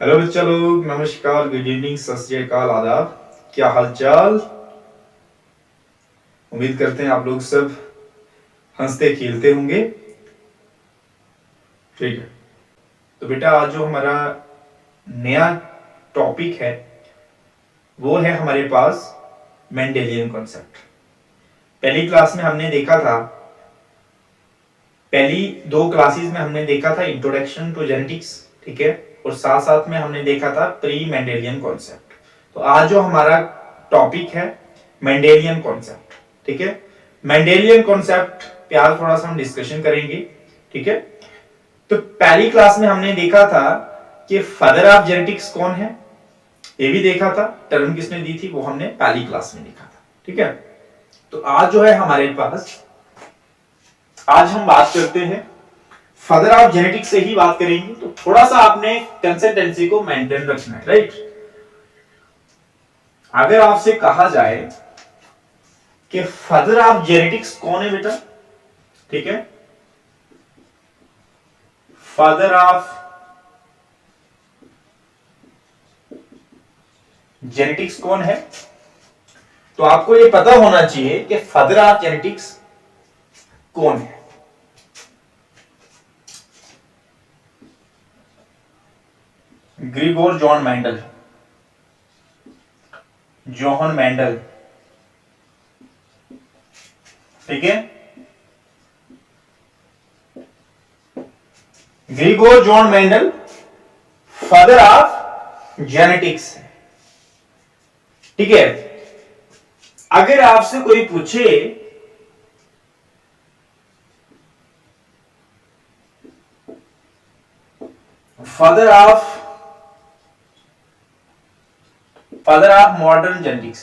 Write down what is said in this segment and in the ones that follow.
Hello बच्चा लोग, नमस्कार, गुड इवनिंग, सत श्री अकाल, आदाब। क्या हाल चाल। उम्मीद करते हैं आप लोग सब हंसते खेलते होंगे। ठीक है, तो बेटा आज जो हमारा नया टॉपिक है वो है हमारे पास मेंडेलियन कॉन्सेप्ट। पहली क्लास में हमने देखा था, पहली दो क्लासेस में हमने देखा था इंट्रोडक्शन टू जेनेटिक्स, ठीक है, और साथ साथ में हमने देखा था प्री मेंडेलियन कॉन्सेप्ट। तो आज जो हमारा टॉपिक है मेंडेलियन कॉन्सेप्ट, ठीक है। मेंडेलियन कॉन्सेप्ट पे आज थोड़ा सा हम डिस्कशन करेंगे, ठीक है। तो पहली क्लास में हमने देखा था कि फादर ऑफ जेनेटिक्स कौन है, ये भी देखा था। टर्म किसने दी थी वो हमने पहली क्लास में देखा था, ठीक है। तो आज जो है हमारे पास, आज हम बात करते हैं फादर ऑफ जेनेटिक्स से ही बात करेंगे। तो थोड़ा सा आपने कंसिस्टेंसी को मेंटेन रखना है, राइट। अगर आपसे कहा जाए कि फादर ऑफ जेनेटिक्स कौन है बेटा, ठीक है, फादर ऑफ जेनेटिक्स कौन है, तो आपको ये पता होना चाहिए कि फादर ऑफ जेनेटिक्स कौन है। Grigor John Mendel, Johan Mendel, ठीक है। Grigor John Mendel father of genetics, ठीक है। अगर आपसे कोई पूछे father of modern genetics,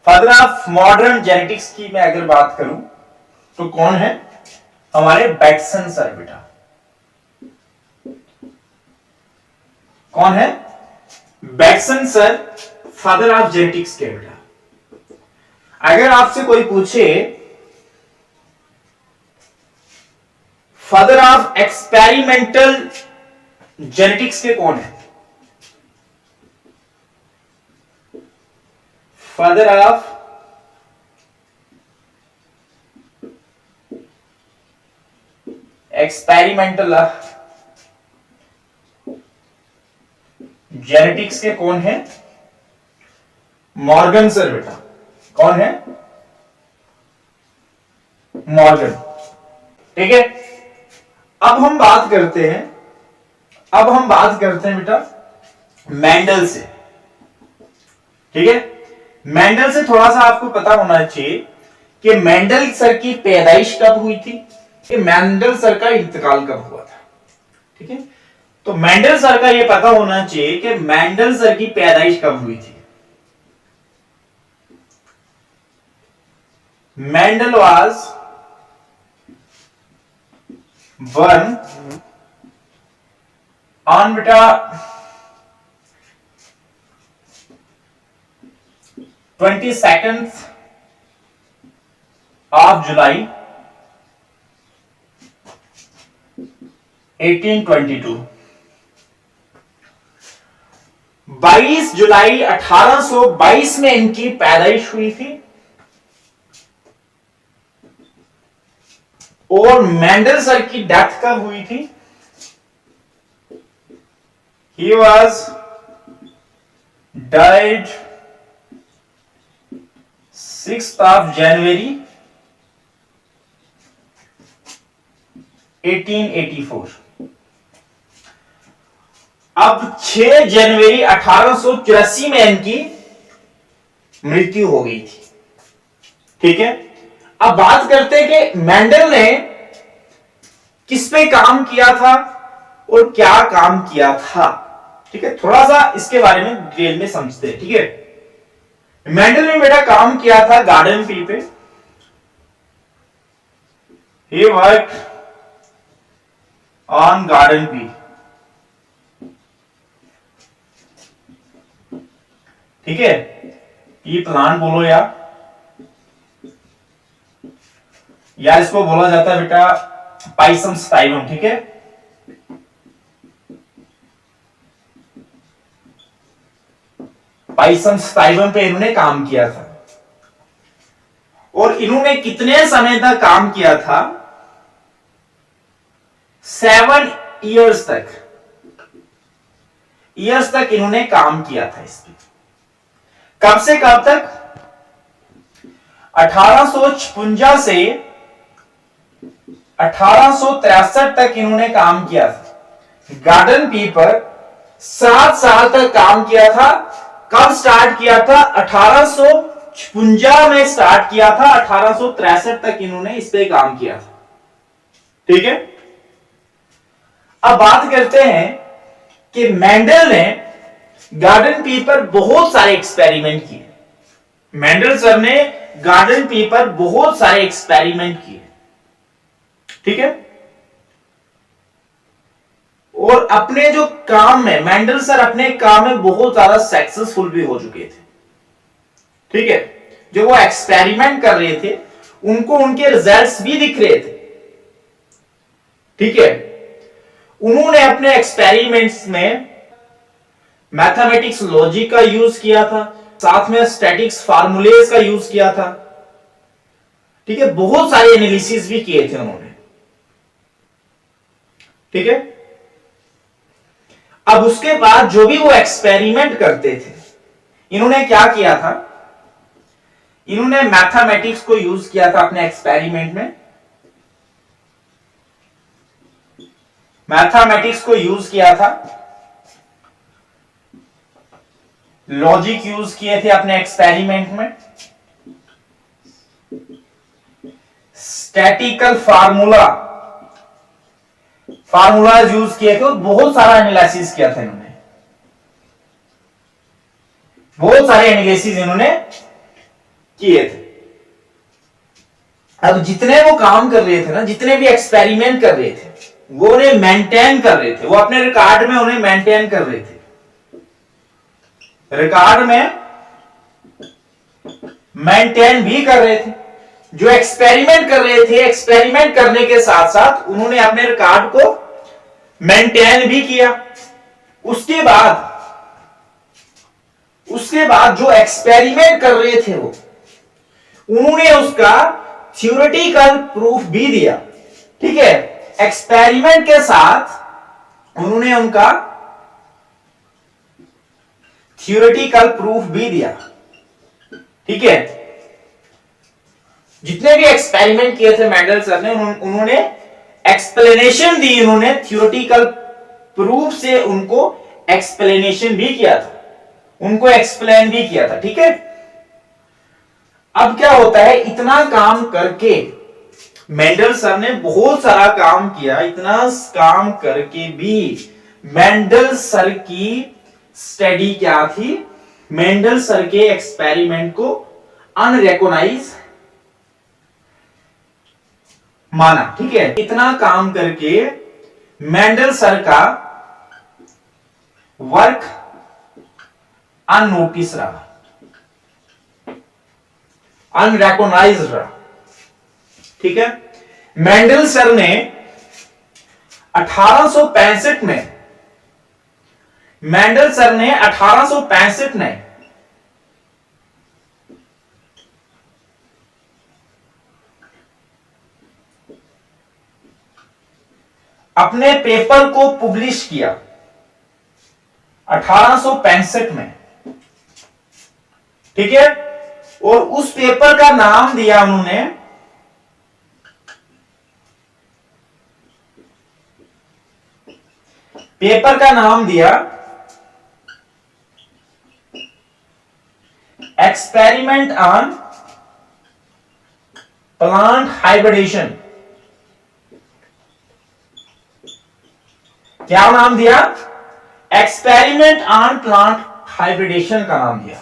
father of modern genetics की मैं अगर बात करूं तो कौन है, हमारे बैटसन सर बेटा। कौन है, Bateson sir father of genetics के बेटा। अगर आपसे कोई पूछे फादर ऑफ एक्सपेरिमेंटल जेनेटिक्स के कौन है, फादर ऑफ एक्सपेरिमेंटल जेनेटिक्स के कौन है, मॉर्गन सर बेटा। कौन है, मॉर्गन, ठीक है। अब हम बात करते हैं बेटा मेंडल से, ठीक है। मेंडल से थोड़ा सा आपको पता होना चाहिए कि मेंडल सर की पैदाइश कब हुई थी, कि मेंडल सर का इंतकाल कब हुआ था, ठीक है। तो मेंडल सर का यह पता होना चाहिए कि मेंडल सर की पैदाइश कब हुई थी। मेंडल वाज born on बेटा 22nd of July 1822। 22 जुलाई 1822 में इनकी पैदाइश हुई थी। और मेंडल सर की डेथ कब हुई थी, he was died 6th of January 1884। अब 6 जनवरी 1884 में इनकी मृत्यु हो गई थी, ठीक है। अब बात करते हैं कि मेंडल ने किस पे काम किया था और क्या काम किया था, ठीक है। थोड़ा सा इसके बारे में डिटेल में समझते हैं, ठीक है। मेंडल ने बेटा काम किया था गार्डन पी पे। He worked on garden pea, ठीक है। ये प्लांट बोलो यार, इसको बोला जाता है बेटा पाइसम स्टाइलम, ठीक है। पाइथन 7 पे इन्होंने काम किया था। और इन्होंने कितने समय तक काम किया था? 7 इयर्स तक इन्होंने काम किया था इस पे। कब से कब तक? 1856 से 1863 तक इन्होंने काम किया था। गार्डन पीपर 7 साल तक काम किया था। कब स्टार्ट किया था? 1856 में स्टार्ट किया था, 1863 तक इन्होंने इस पे काम किया था। ठीक है, अब बात करते हैं कि मेंडल ने गार्डन पी पर बहुत सारे एक्सपेरिमेंट किए। मेंडल सर ने गार्डन पी पर बहुत सारे एक्सपेरिमेंट किए। ठीक है, और अपने जो काम में मेंडल सर अपने काम में बहुत ज्यादा सक्सेसफुल भी हो चुके थे। ठीक है, जो वो एक्सपेरिमेंट कर रहे थे उनको उनके रिजल्ट्स भी दिख रहे थे। ठीक है, उन्होंने अपने एक्सपेरिमेंट्स में मैथमेटिक्स लॉजिक का यूज किया था, साथ में स्टैटिक्स फार्मूलेज का यूज किया था। ठीक है, बहुत सारे एनालिसिस भी किए थे उन्होंने। ठीक है, अब उसके बाद जो भी वो एक्सपेरिमेंट करते थे, इन्होंने क्या किया था? इन्होंने मैथमेटिक्स को यूज किया था अपने एक्सपेरिमेंट में। मैथमेटिक्स को यूज किया था, लॉजिक यूज किए थे अपने एक्सपेरिमेंट में, स्टैटिकल फार्मूला यूज किए थे और बहुत सारा एनालिसिस किया था इन्होंने। बहुत सारे एनालिसिस इन्होंने किए थे। अब जितने वो काम कर रहे थे ना, जितने भी एक्सपेरिमेंट कर रहे थे, वो उन्हें मेंटेन कर रहे थे। वो अपने रिकॉर्ड में उन्हें मेंटेन कर रहे थे। रिकॉर्ड में मेंटेन भी कर रहे थे। जो एक्सपेरिमेंट कर रहे थे, एक्सपेरिमेंट करने के साथ साथ उन्होंने अपने रिकॉर्ड को मेंटेन भी किया। उसके बाद जो एक्सपेरिमेंट कर रहे थे वो, उन्होंने उसका थ्योरेटिकल प्रूफ भी दिया। ठीक है, एक्सपेरिमेंट के साथ उन्होंने उनका थ्योरेटिकल प्रूफ भी दिया। ठीक है, जितने भी एक्सपेरिमेंट किए थे मेंडल सर ने, उन्होंने एक्सप्लेनेशन दी। उन्होंने थ्योरेटिकल प्रूफ से उनको एक्सप्लेनेशन भी किया था, उनको एक्सप्लेन भी किया था। ठीक है, अब क्या होता है, इतना काम करके मेंडल सर ने बहुत सारा काम किया। इतना काम करके भी मेंडल सर की स्टडी क्या थी? मेंडल सर के एक्सपेरिमेंट को अनरिकॉग्नाइज माना। ठीक है, इतना काम करके मेंडल सर का वर्क अननोटिस रहा, अनरिकॉग्नाइज रहा। ठीक है, मेंडल सर ने 1865 में अपने पेपर को पब्लिश किया 1865 में। ठीक है, और उस पेपर का नाम दिया उन्होंने एक्सपेरिमेंट ऑन प्लांट हाइब्रिडेशन। क्या नाम दिया? एक्सपेरिमेंट ऑन प्लांट हाइब्रिडेशन का नाम दिया।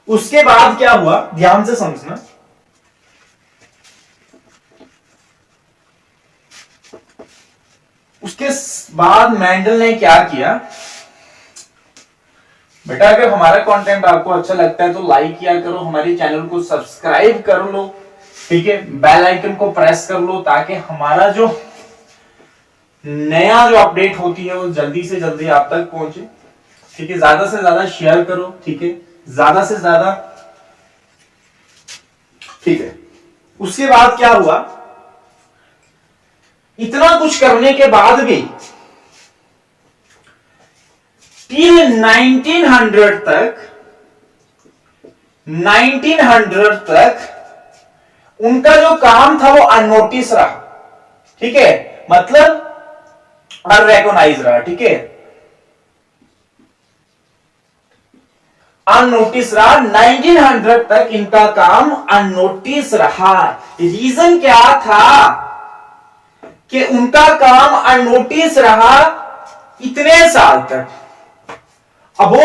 उसके बाद क्या हुआ, ध्यान से समझना। उसके बाद मेंडल ने क्या किया? बेटा, अगर हमारा कंटेंट आपको अच्छा लगता है तो लाइक किया करो, हमारे चैनल को सब्सक्राइब कर लो। ठीक है, बेल आइकन को प्रेस कर लो ताकि हमारा जो नया अपडेट होती है वो जल्दी से जल्दी आप तक पहुंचे। ठीक है, ज्यादा से ज्यादा शेयर करो, ठीक है, ज्यादा से ज्यादा, ठीक है। उसके बाद क्या हुआ, इतना कुछ करने के बाद भी टिल 1900 तक उनका जो काम था वो अननोटिस रहा, ठीक है, मतलब अनरिकॉग्नाइज रहा, ठीक है, अननोटिस रहा। 1900 तक इनका काम अननोटिस रहा। रीजन क्या था कि उनका काम अननोटिस रहा इतने साल तक, अब वो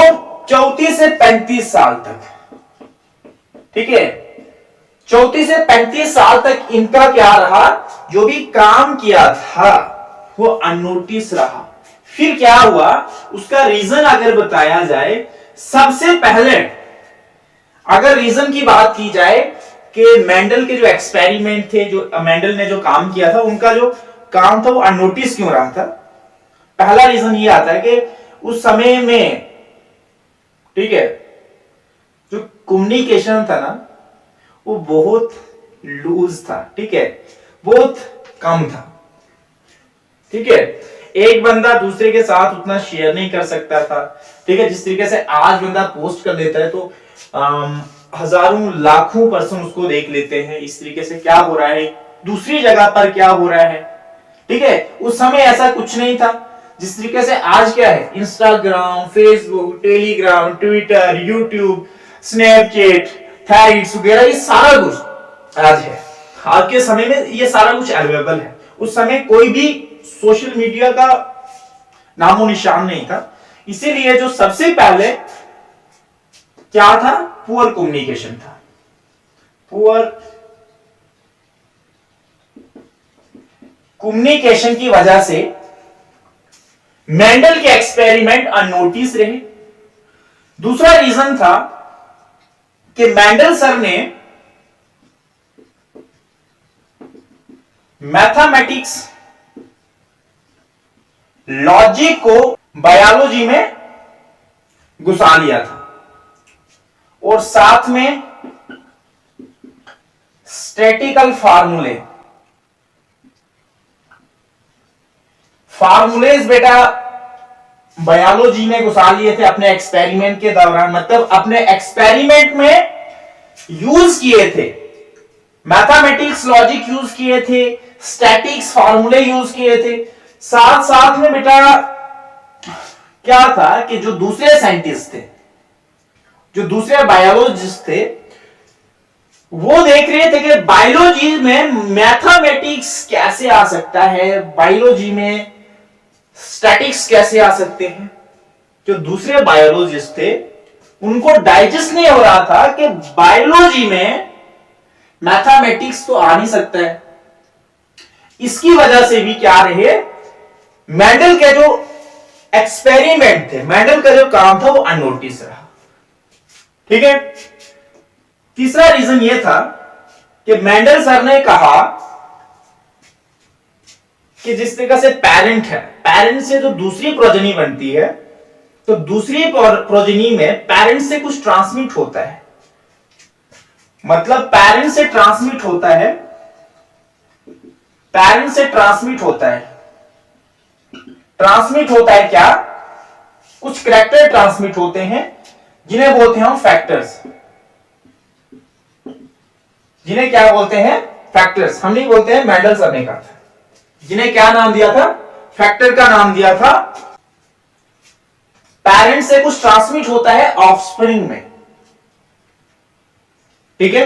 34 से 35 साल तक, ठीक है, 34 से 35 साल तक इनका क्या रहा, जो भी काम किया था वो अननोटिस रहा। फिर क्या हुआ, उसका रीजन अगर बताया जाए, सबसे पहले अगर रीजन की बात की जाए कि मेंडल के जो एक्सपेरिमेंट थे, जो मेंडल ने जो काम किया था, उनका जो काम था वो अननोटिस क्यों रहा था। पहला रीजन ये आता है कि उस समय में, ठीक है, जो कम्युनिकेशन था ना वो बहुत लूज था, ठीक है, बहुत कम था, ठीक है, एक बंदा दूसरे के साथ उतना शेयर नहीं कर सकता था, ठीक है। जिस तरीके से आज बंदा पोस्ट कर देता है तो हजारों लाखों पर्सन उसको देख लेते हैं, इस तरीके से क्या हो रहा है, दूसरी जगह पर क्या हो रहा है, ठीक है। उस समय ऐसा कुछ नहीं था। जिस तरीके से आज क्या है, Instagram, Facebook, Telegram, Twitter, YouTube, Snapchat, threads वगैरह, ये सारा कुछ आज है। आज के समय में ये सारा कुछ अवेलेबल है। उस समय कोई भी सोशल मीडिया का नामो निशान नहीं था। इसीलिए जो सबसे पहले क्या था, पुअर कम्युनिकेशन था। पुअर कम्युनिकेशन की वजह से मेंडल के एक्सपेरिमेंट अननोटिस रहे। दूसरा रीजन था कि मेंडल सर ने मैथमेटिक्स, लॉजिक को बायोलॉजी में घुसा लिया था और साथ में स्टैटिकल फार्मूलेज बेटा बायोलॉजी में घुसा लिए थे अपने एक्सपेरिमेंट के दौरान, मतलब अपने एक्सपेरिमेंट में यूज किए थे। मैथमेटिक्स, लॉजिक यूज किए थे, स्टैटिक्स, फार्मूले यूज किए थे। साथ साथ में बेटा क्या था कि जो दूसरे साइंटिस्ट थे, जो दूसरे बायोलॉजिस्ट थे, वो देख रहे थे कि बायोलॉजी में मैथमेटिक्स कैसे आ सकता है, बायोलॉजी में स्टैटिक्स कैसे आ सकते हैं। जो दूसरे बायोलॉजिस्ट थे उनको डाइजेस्ट नहीं हो रहा था कि बायोलॉजी में मैथमेटिक्स तो आ नहीं सकता है। इसकी वजह से भी क्या रहे, मेंडल के जो एक्सपेरिमेंट थे, मेंडल का जो काम था वो अननोटिस रहा, ठीक है। तीसरा रीजन ये था कि मेंडल सर ने कहा कि जिस तरीके से पेरेंट है, पेरेंट से जो दूसरी प्रोजेनी बनती है, तो दूसरी प्रोजेनी में पेरेंट से कुछ ट्रांसमिट होता है, मतलब पेरेंट से ट्रांसमिट होता है, पेरेंट से ट्रांसमिट होता है, ट्रांसमिट होता है क्या, कुछ कैरेक्टर ट्रांसमिट होते हैं जिन्हें बोलते हैं हम फैक्टर्स, जिन्हें क्या बोलते हैं, फैक्टर्स। हम नहीं बोलते हैं, मेंडल सर ने कहा था, जिन्हें क्या नाम दिया था, फैक्टर का नाम दिया था। पेरेंट से कुछ ट्रांसमिट होता है ऑफस्प्रिंग में, ठीक है।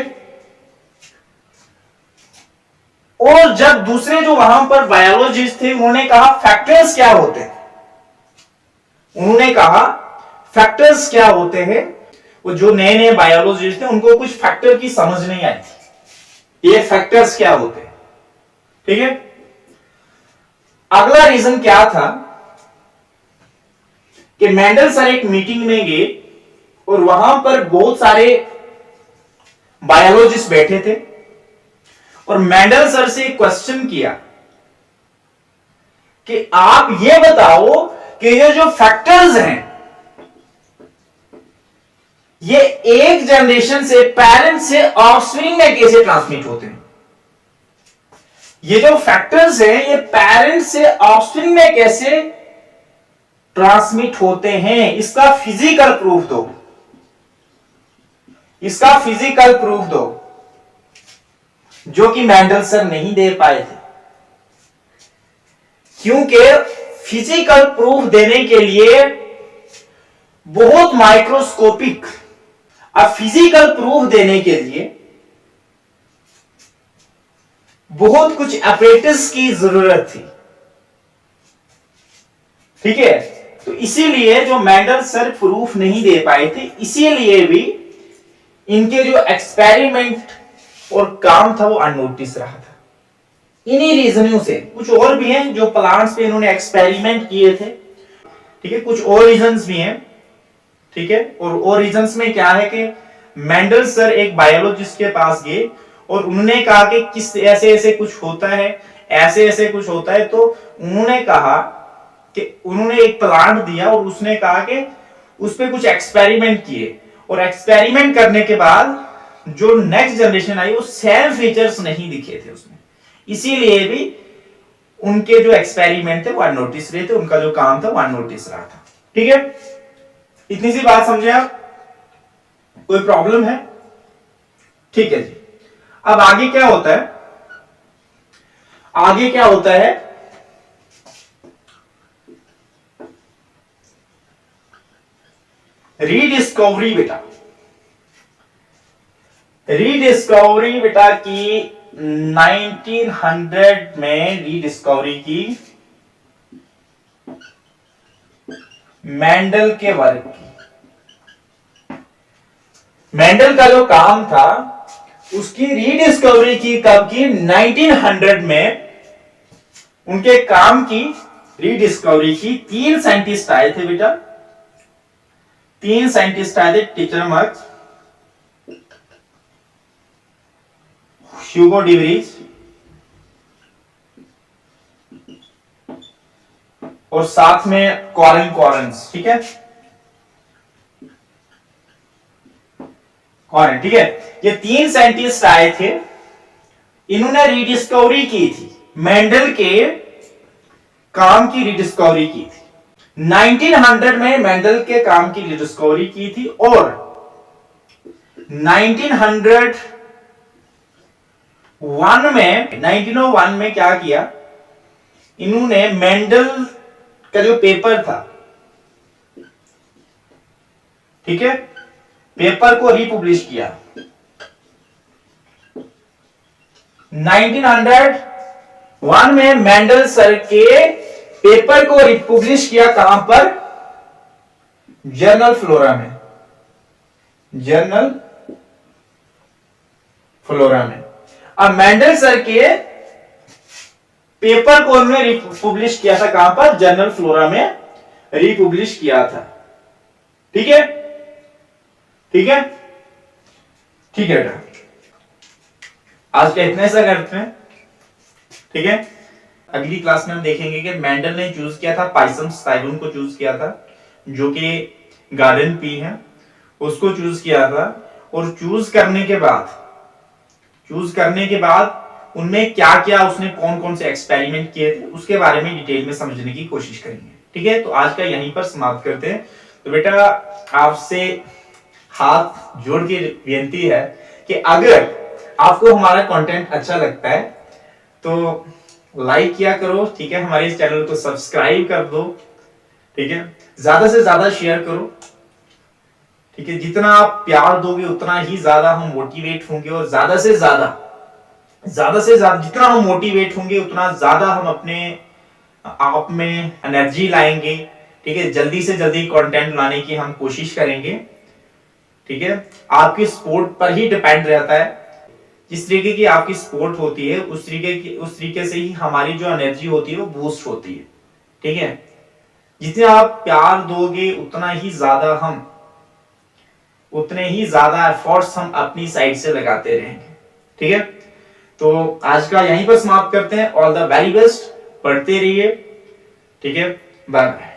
और जब दूसरे जो वहां पर बायोलॉजिस्ट थे उन्होंने कहा फैक्टर्स क्या होते हैं, उन्होंने कहा फैक्टर्स क्या होते हैं, वो जो नए नए बायोलॉजिस्ट थे उनको कुछ फैक्टर की समझ नहीं आई थी, ये फैक्टर्स क्या होते हैं, ठीक है। अगला रीजन क्या था कि मेंडल सर एक मीटिंग में गए और वहां पर बहुत सारे बायोलॉजिस्ट बैठे थे और मेंडल सर से एक क्वेश्चन किया कि आप ये बताओ कि ये जो फैक्टर्स हैं, ये एक जनरेशन से, पेरेंट से ऑफस्प्रिंग में कैसे ट्रांसमिट होते हैं। ये जो फैक्टर्स हैं ये पेरेंट से ऑफस्प्रिंग में कैसे ट्रांसमिट होते हैं, इसका फिजिकल प्रूफ दो, इसका फिजिकल प्रूफ दो, जो कि मेंडल सर नहीं दे पाए थे। क्योंकि फिजिकल प्रूफ देने के लिए बहुत माइक्रोस्कोपिक, अब फिजिकल प्रूफ देने के लिए बहुत कुछ अपरेटस की जरूरत थी, ठीक है। तो इसीलिए जो मेंडल सर प्रूफ नहीं दे पाए थे, इसीलिए भी इनके जो एक्सपेरिमेंट और काम था वो अननोटिस रहा था। इन्हीं रीजनों से, कुछ और भी हैं जो प्लांट्स पे इन्होंने एक्सपेरिमेंट किए थे, ठीक है, कुछ और रीजंस भी हैं, ठीक है। और रीजंस में क्या है कि मेंडल सर एक बायोलॉजिस्ट के पास गए और उन्होंने कहा कि किस ऐसे ऐसे कुछ होता है, ऐसे ऐसे कुछ होता है। तो उन्होंने कहा कि उन्होंने एक प्लांट दिया और उसने कहा कि उस पर कुछ एक्सपेरिमेंट किए, और एक्सपेरिमेंट करने के बाद जो नेक्स्ट जनरेशन आई वो सेम फीचर्स नहीं दिखे थे उसमें, इसीलिए भी उनके जो एक्सपेरिमेंट थे वो अननोटिस रहे थे, उनका जो काम था वो अननोटिस रहा था, ठीक है। इतनी सी बात समझे आप, कोई प्रॉब्लम है? ठीक है जी। अब आगे क्या होता है, आगे क्या होता है, रीडिस्कवरी बेटा, रीडिस्कवरी बेटा की 1900 में रीडिस्कवरी की मेंडल के वर्क की। मेंडल का जो काम था उसकी रीडिस्कवरी की कब की? 1900 में उनके काम की रीडिस्कवरी की। 3 साइंटिस्ट आए थे बेटा, 3 साइंटिस्ट आए थे, टीचर मर्क्स, ह्यूगो डिवरीज और साथ में कॉरेन कॉरेंस, ठीक है, कॉरेन, ठीक है। ये 3 साइंटिस्ट आए थे, इन्होंने रीडिस्कवरी की थी, मेंडल के काम की रीडिस्कवरी की थी। 1900 में मेंडल के काम की रीडिस्कवरी की थी और 1901 में क्या किया इन्होंने, मेंडल का जो पेपर था, ठीक है, पेपर को रिपब्लिश किया। 1901 में मेंडल सर के पेपर को रिपब्लिश किया, कहां पर? जर्नल फ्लोरा में, जर्नल फ्लोरा में। अब मेंडल सर के पेपर को उन्होंने रिपब्लिश किया था, कहां पर? जर्नल फ्लोरा में रिपब्लिश किया था, ठीक है, ठीक है, ठीक है बेटा। आज का इतना सा करते हैं, ठीक है। अगली क्लास में हम देखेंगे कि मेंडल ने चूज किया था पाइसम स्टाइलून को चूज किया था, जो कि गार्डन पी है, उसको चूज किया था। और चूज करने के बाद उनमें क्या क्या, उसने कौन कौन से एक्सपेरिमेंट किए थे, उसके बारे में डिटेल में समझने की कोशिश करेंगे, ठीक है। तो आज का यहीं पर समाप्त करते हैं। तो बेटा आपसे हाथ जोड़ के विनती है कि अगर आपको हमारा कंटेंट अच्छा लगता है तो लाइक किया करो, ठीक है, हमारे इस चैनल को सब्सक्राइब कर दो, ठीक है, ज्यादा से ज्यादा शेयर करो, ठीक है। जितना आप प्यार दोगे उतना ही ज्यादा हम मोटिवेट होंगे, और ज्यादा से ज्यादा जितना हम मोटिवेट होंगे उतना ज्यादा हम अपने आप में एनर्जी लाएंगे, ठीक है। जल्दी से जल्दी कंटेंट लाने की हम कोशिश करेंगे, ठीक है। आपकी सपोर्ट पर ही डिपेंड रहता है, जिस तरीके की आपकी सपोर्ट होती है उस तरीके से ही हमारी जो एनर्जी होती है वो बूस्ट होती है, ठीक है। जितने आप प्यार दोगे उतने ही ज्यादा एफर्ट्स हम अपनी साइड से लगाते रहेंगे, ठीक है। तो आज का यहीं पर समाप्त करते हैं। ऑल द वेरी बेस्ट, पढ़ते रहिए, ठीक है, बाय बाय।